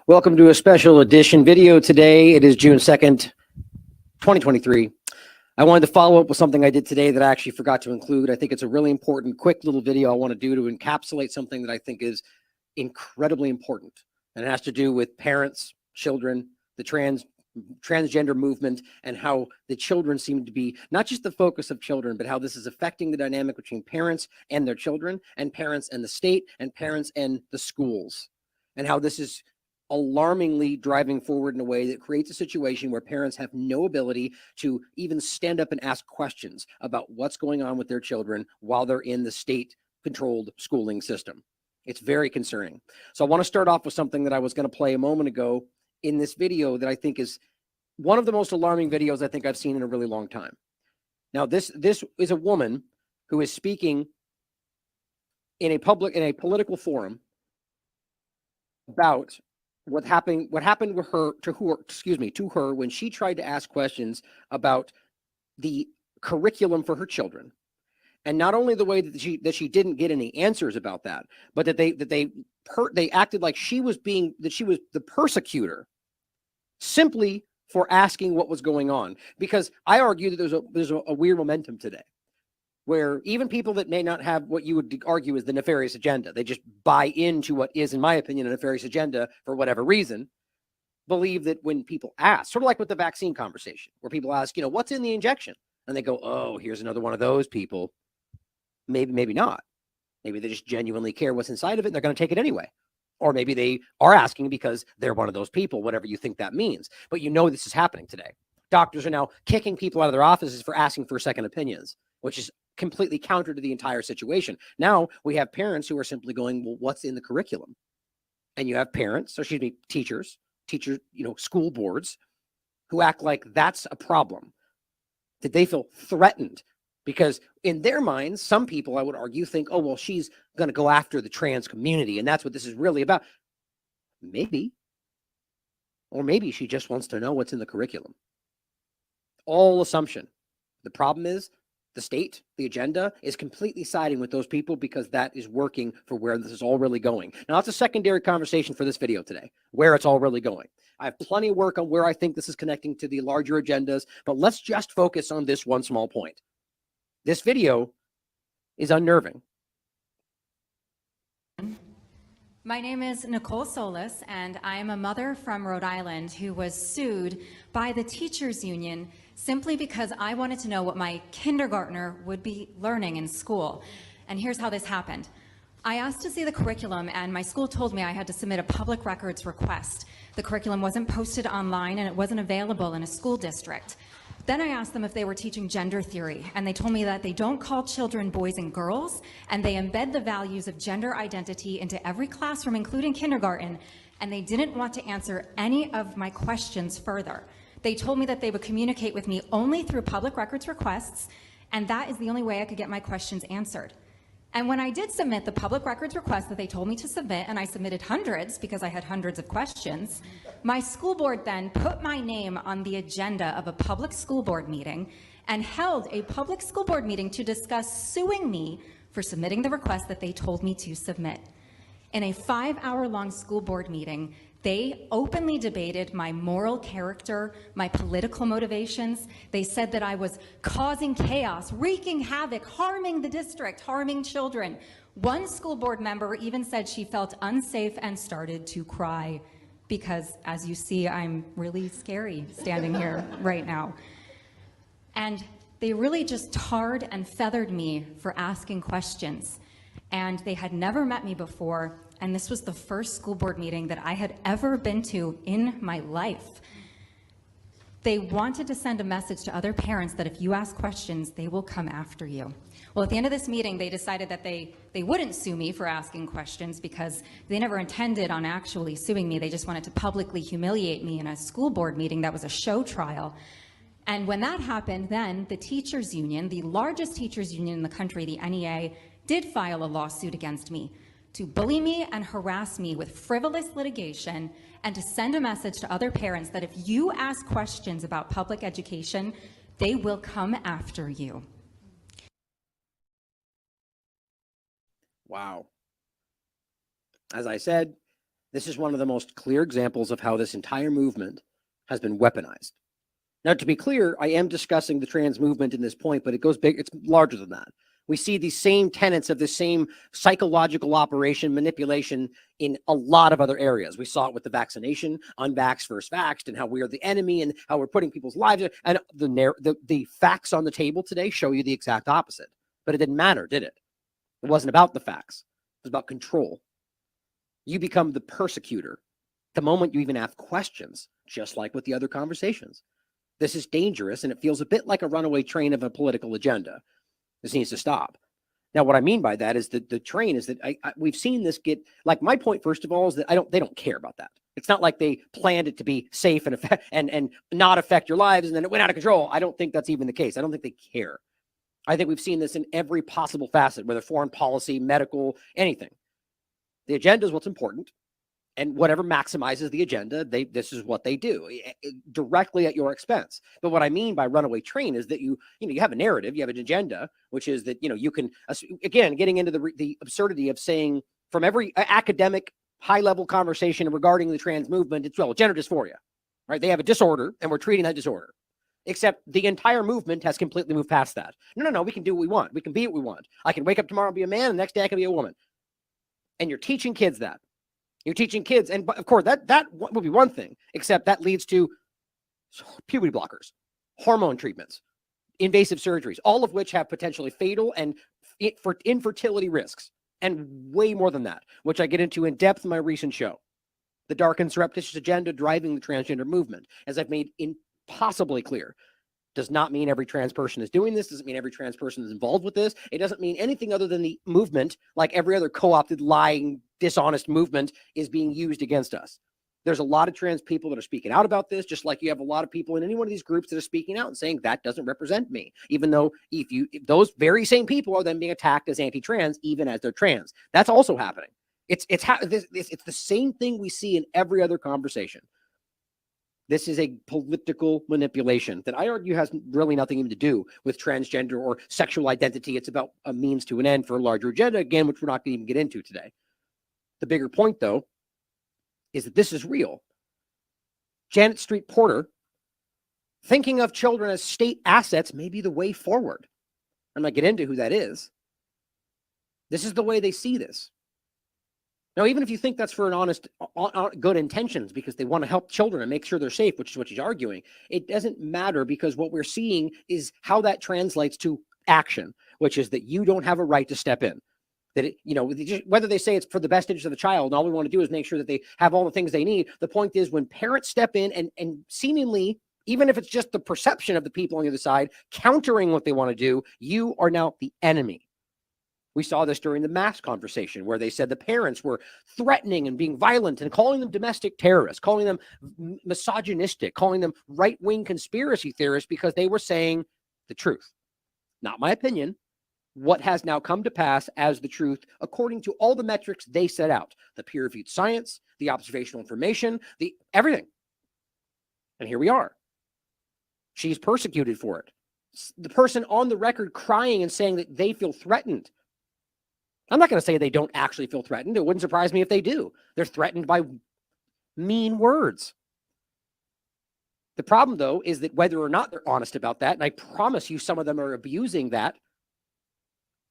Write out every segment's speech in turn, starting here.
Welcome to a special edition video today. It is June 2nd, 2023. I wanted to follow up with something I did today that I actually forgot to include. I think it's a really important, quick little video I want to do to encapsulate something that I think is incredibly important. And it has to do with parents, children, the transgender movement, and how the children seem to be not just the focus of children, but how this is affecting the dynamic between parents and their children, and parents and the state, and parents and the schools, and how this is alarmingly driving forward in a way that creates a situation where parents have no ability to even stand up and ask questions about what's going on with their children while they're in the state-controlled schooling system. It's very concerning. So I want to start off with something that I was going to play a moment ago in this video that I think is one of the most alarming videos I think I've seen in a really long time. Now, this is a woman who is speaking in a political forum about what happened with her to her when she tried to ask questions about the curriculum for her children. And not only the way that she didn't get any answers about that, but that they acted like she was the persecutor simply for asking what was going on. Because I argue that there's a weird momentum today where even people that may not have what you would argue is the nefarious agenda, they just buy into what is, in my opinion, a nefarious agenda for whatever reason, believe that when people ask, sort of like with the vaccine conversation, where people ask, what's in the injection? And they go, oh, here's another one of those people. Maybe not. Maybe they just genuinely care what's inside of it and they're going to take it anyway. Or maybe they are asking because they're one of those people, whatever you think that means. But this is happening today. Doctors are now kicking people out of their offices for asking for second opinions, which is completely counter to the entire situation. Now we have parents who are simply going, well, what's in the curriculum? And you have teachers, school boards who act like that's a problem, that they feel threatened because in their minds, some people, I would argue, think, oh, well, she's going to go after the trans community. And that's what this is really about. Maybe. Or maybe she just wants to know what's in the curriculum. All assumption. The problem is the state, the agenda is completely siding with those people because that is working for where this is all really going. Now, that's a secondary conversation for this video today, where it's all really going. I have plenty of work on where I think this is connecting to the larger agendas, but let's just focus on this one small point. This video is unnerving. My name is Nicole Solis, and I am a mother from Rhode Island who was sued by the teachers union simply because I wanted to know what my kindergartner would be learning in school. And here's how this happened. I asked to see the curriculum, and my school told me I had to submit a public records request. The curriculum wasn't posted online, and it wasn't available in a school district. Then I asked them if they were teaching gender theory, and they told me that they don't call children boys and girls, and they embed the values of gender identity into every classroom, including kindergarten, and they didn't want to answer any of my questions further. They told me that they would communicate with me only through public records requests, and that is the only way I could get my questions answered. And when I did submit the public records request that they told me to submit, and I submitted hundreds because I had hundreds of questions, my school board then put my name on the agenda of a public school board meeting and held a public school board meeting to discuss suing me for submitting the request that they told me to submit. In a 5-hour-long school board meeting, they openly debated my moral character, my political motivations. They said that I was causing chaos, wreaking havoc, harming the district, harming children. One school board member even said she felt unsafe and started to cry because, as you see, I'm really scary standing here right now. And they really just tarred and feathered me for asking questions. And they had never met me before. And this was the first school board meeting that I had ever been to in my life. They wanted to send a message to other parents that if you ask questions, they will come after you. Well, at the end of this meeting, they decided that they wouldn't sue me for asking questions because they never intended on actually suing me. They just wanted to publicly humiliate me in a school board meeting that was a show trial. And when that happened, then the teachers union, the largest teachers union in the country, the NEA, did file a lawsuit against me to bully me and harass me with frivolous litigation and to send a message to other parents that if you ask questions about public education, they will come after you. Wow. As I said, This is one of the most clear examples of how this entire movement has been weaponized. Now, to be clear, I am discussing the trans movement in this point, but it goes big, it's larger than that. We see these same tenets of the same psychological operation manipulation in a lot of other areas. We saw it with the vaccination, unvaxxed versus vaxxed, and how we are the enemy and how we're putting people's lives. And the facts on the table today show you the exact opposite. But it didn't matter, did it? It wasn't about the facts. It was about control. You become the persecutor the moment you even ask questions, just like with the other conversations. This is dangerous, and it feels a bit like a runaway train of a political agenda. This needs to stop. Now, what I mean by that is that the train is that we've seen this get, like, my point, first of all, is that they don't care about that. It's not like they planned it to be safe and not affect your lives, and then it went out of control. I don't think that's even the case. I don't think they care. I think we've seen this in every possible facet, whether foreign policy, medical, anything. The agenda is what's important. And whatever maximizes the agenda, this is what they do, directly at your expense. But what I mean by runaway train is that you have a narrative, you have an agenda, which is that you can, again, getting into the absurdity of saying from every academic high-level conversation regarding the trans movement, it's, well, gender dysphoria, right? They have a disorder, and we're treating that disorder. Except the entire movement has completely moved past that. No, we can do what we want. We can be what we want. I can wake up tomorrow and be a man, and the next day I can be a woman. And you're teaching kids that. You're teaching kids, and of course, that would be one thing, except that leads to puberty blockers, hormone treatments, invasive surgeries, all of which have potentially fatal and for infertility risks, and way more than that, which I get into in depth in my recent show. The dark and surreptitious agenda driving the transgender movement, as I've made impossibly clear. Does not mean every trans person is doing this. Doesn't mean every trans person is involved with this. It doesn't mean anything other than the movement, like every other co-opted, lying, dishonest movement, is being used against us. There's a lot of trans people that are speaking out about this, just like you have a lot of people in any one of these groups that are speaking out and saying that doesn't represent me, even though if those very same people are then being attacked as anti-trans, even as they're trans. That's also happening. It's the same thing we see in every other conversation. This is a political manipulation that I argue has really nothing even to do with transgender or sexual identity. It's about a means to an end for a larger agenda, again, which we're not going to even get into today. The bigger point, though, is that this is real. Janet Street Porter, thinking of children as state assets may be the way forward. I'm not going to get into who that is. This is the way they see this. Now, even if you think that's for an honest, good intentions, because they want to help children and make sure they're safe, which is what she's arguing, it doesn't matter, because what we're seeing is how that translates to action, which is that you don't have a right to step in. That whether they say it's for the best interest of the child, and all we want to do is make sure that they have all the things they need. The point is, when parents step in and seemingly, even if it's just the perception of the people on the other side, countering what they want to do, you are now the enemy. We saw this during the mask conversation, where they said the parents were threatening and being violent and calling them domestic terrorists, calling them misogynistic, calling them right-wing conspiracy theorists, because they were saying the truth. Not my opinion. What has now come to pass as the truth, according to all the metrics they set out: the peer-reviewed science, the observational information, the everything. And here we are. She's persecuted for it. The person on the record crying and saying that they feel threatened. I'm not going to say they don't actually feel threatened. It wouldn't surprise me if they do. They're threatened by mean words. The problem, though, is that whether or not they're honest about that, and I promise you some of them are abusing that,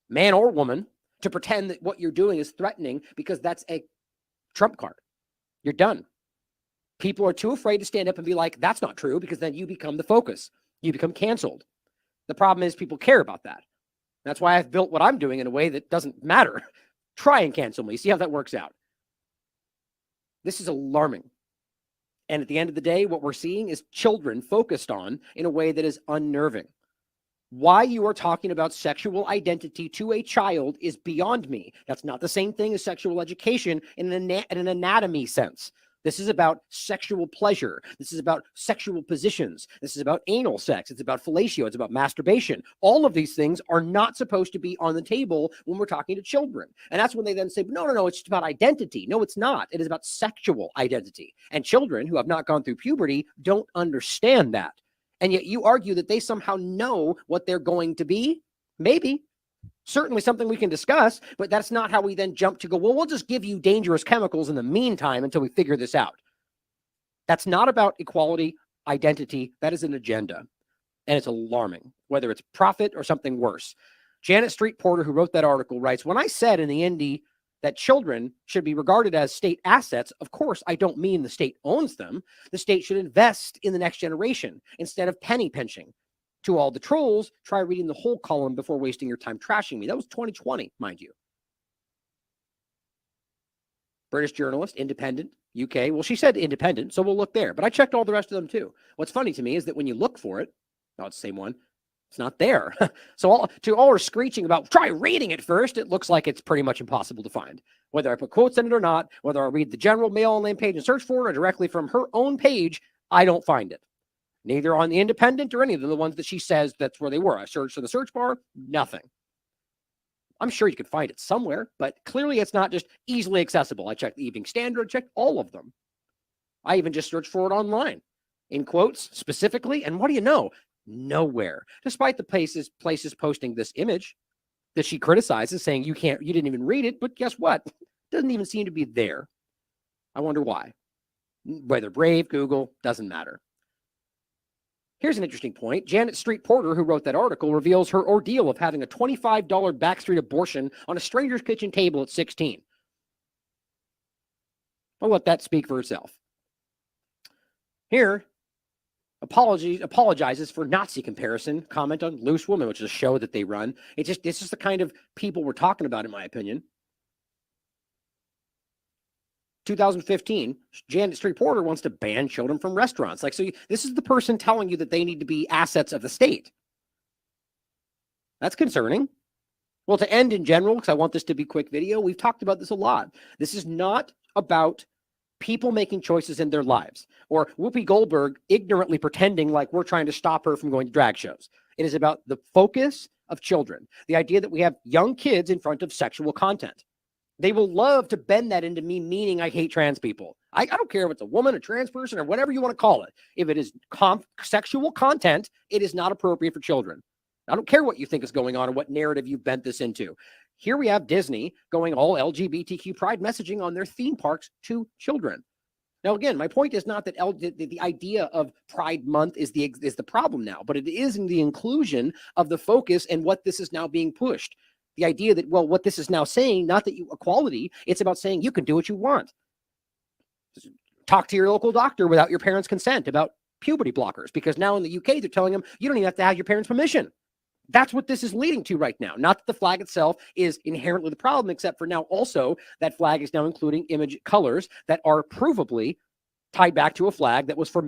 man or woman, to pretend that what you're doing is threatening, because that's a trump card. You're done. People are too afraid to stand up and be like, that's not true, because then you become the focus. You become canceled. The problem is people care about that. That's why I've built what I'm doing in a way that doesn't matter. Try and cancel me. See how that works out. This is alarming. And at the end of the day, what we're seeing is children focused on in a way that is unnerving. Why you are talking about sexual identity to a child is beyond me. That's not the same thing as sexual education in an anatomy sense. This is about sexual pleasure. This is about sexual positions. This is about anal sex. It's about fellatio. It's about masturbation. All of these things are not supposed to be on the table when we're talking to children. And that's when they then say, no, it's just about identity. No, it's not. It is about sexual identity. And children who have not gone through puberty don't understand that. And yet you argue that they somehow know what they're going to be. Maybe. Certainly something we can discuss, but that's not how we then jump to go, well, we'll just give you dangerous chemicals in the meantime until we figure this out. That's not about equality, identity. That is an agenda. And it's alarming, whether it's profit or something worse. Janet Street Porter, who wrote that article, writes, when I said in the Indy that children should be regarded as state assets, of course, I don't mean the state owns them. The state should invest in the next generation instead of penny pinching. To all the trolls, try reading the whole column before wasting your time trashing me. That was 2020, mind you. British journalist, independent, UK. Well, she said independent, so we'll look there. But I checked all the rest of them too. What's funny to me is that when you look for it, oh, it's the same one. It's not there. So to all her screeching about try reading it first, it looks like it's pretty much impossible to find. Whether I put quotes in it or not, whether I read the general mail online page and search for it or directly from her own page, I don't find it. Neither on the Independent or any of the ones that she says that's where they were. I searched in the search bar, nothing. I'm sure you could find it somewhere, but clearly it's not just easily accessible. I checked the Evening Standard, I checked all of them. I even just searched for it online in quotes specifically. And what do you know? Nowhere. Despite the places posting this image that she criticizes, saying you didn't even read it, but guess what? It doesn't even seem to be there. I wonder why. Whether Brave, Google, doesn't matter. Here's an interesting point. Janet Street Porter, who wrote that article, reveals her ordeal of having a $25 backstreet abortion on a stranger's kitchen table at 16. I'll let that speak for itself. Here, apologizes for Nazi comparison, comment on Loose Woman, which is a show that they run. This is the kind of people we're talking about, in my opinion. 2015, Janet Street Porter wants to ban children from restaurants. This is the person telling you that they need to be assets of the state. That's concerning. Well, to end in general, because I want this to be a quick video, we've talked about this a lot. This is not about people making choices in their lives or Whoopi Goldberg ignorantly pretending like we're trying to stop her from going to drag shows. It is about the focus of children, the idea that we have young kids in front of sexual content. They will love to bend that into me meaning I hate trans people. I don't care if it's a woman, a trans person, or whatever you want to call it. If it is sexual content, it is not appropriate for children. I don't care what you think is going on or what narrative you bent this into. Here we have Disney going all LGBTQ pride messaging on their theme parks to children. Now, again, my point is not that the idea of Pride Month is the problem now, but it is in the inclusion of the focus and what this is now being pushed. The idea that, well, what this is now saying, not that equality, it's about saying you can do what you want. Talk to your local doctor without your parents' consent about puberty blockers, because now in the UK, they're telling them you don't even have to have your parents' permission. That's what this is leading to right now. Not that the flag itself is inherently the problem, except for now also that flag is now including image colors that are provably tied back to a flag that was for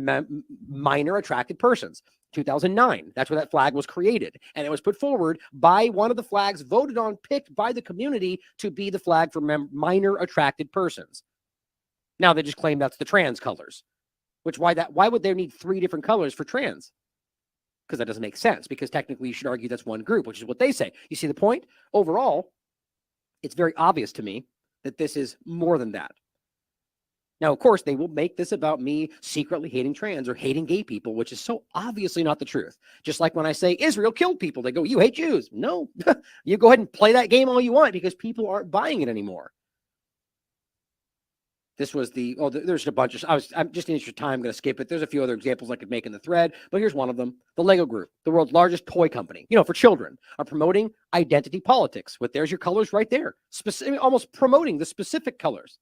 minor attracted persons. 2009, that's where that flag was created. And it was put forward by one of the flags voted on, picked by the community to be the flag for minor attracted persons. Now they just claim that's the trans colors. Why would there need 3 different colors for trans? Because that doesn't make sense, because technically you should argue that's one group, which is what they say. You see the point? Overall, it's very obvious to me that this is more than that. Now, of course, they will make this about me secretly hating trans or hating gay people, which is so obviously not the truth. Just like when I say Israel killed people, they go, you hate Jews. No, you go ahead and play that game all you want because people aren't buying it anymore. This was there's a bunch of, I'm just in interest of time, I'm going to skip it. There's a few other examples I could make in the thread, but here's one of them. The Lego Group, the world's largest toy company, for children, are promoting identity politics. There's your colors right there. Almost promoting the specific colors.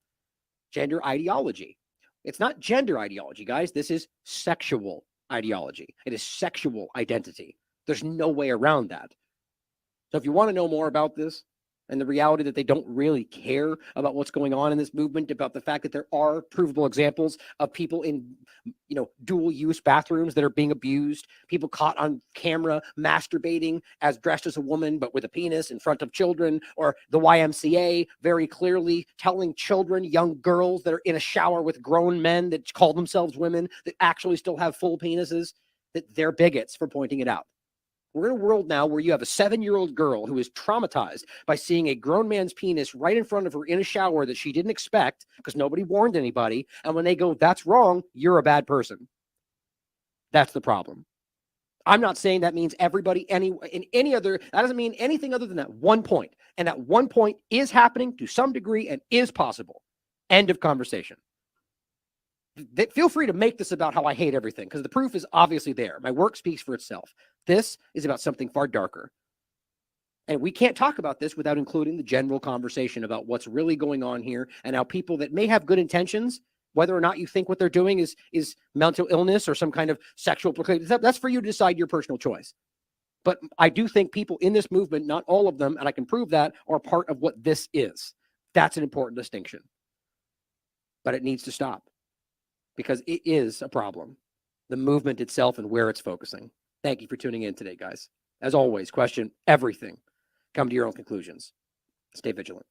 Gender ideology. It's not gender ideology, guys. This is sexual ideology. It is sexual identity. There's no way around that. So if you want to know more about this and the reality that they don't really care about what's going on in this movement, about the fact that there are provable examples of people in, dual use bathrooms that are being abused, people caught on camera masturbating as dressed as a woman, but with a penis in front of children, or the YMCA very clearly telling children, young girls that are in a shower with grown men that call themselves women that actually still have full penises, that they're bigots for pointing it out. We're in a world now where you have a 7-year-old girl who is traumatized by seeing a grown man's penis right in front of her in a shower that she didn't expect because nobody warned anybody. And when they go, that's wrong, you're a bad person. That's the problem. I'm not saying that means everybody in any other, that doesn't mean anything other than that one point. And that one point is happening to some degree and is possible. End of conversation. Feel free to make this about how I hate everything, because the proof is obviously there. My work speaks for itself. This is about something far darker. And we can't talk about this without including the general conversation about what's really going on here and how people that may have good intentions, whether or not you think what they're doing is mental illness or some kind of sexual proclivity, that's for you to decide, your personal choice. But I do think people in this movement, not all of them, and I can prove that, are part of what this is. That's an important distinction. But it needs to stop, because it is a problem. The movement itself and where it's focusing. Thank you for tuning in today, guys. As always, question everything. Come to your own conclusions. Stay vigilant.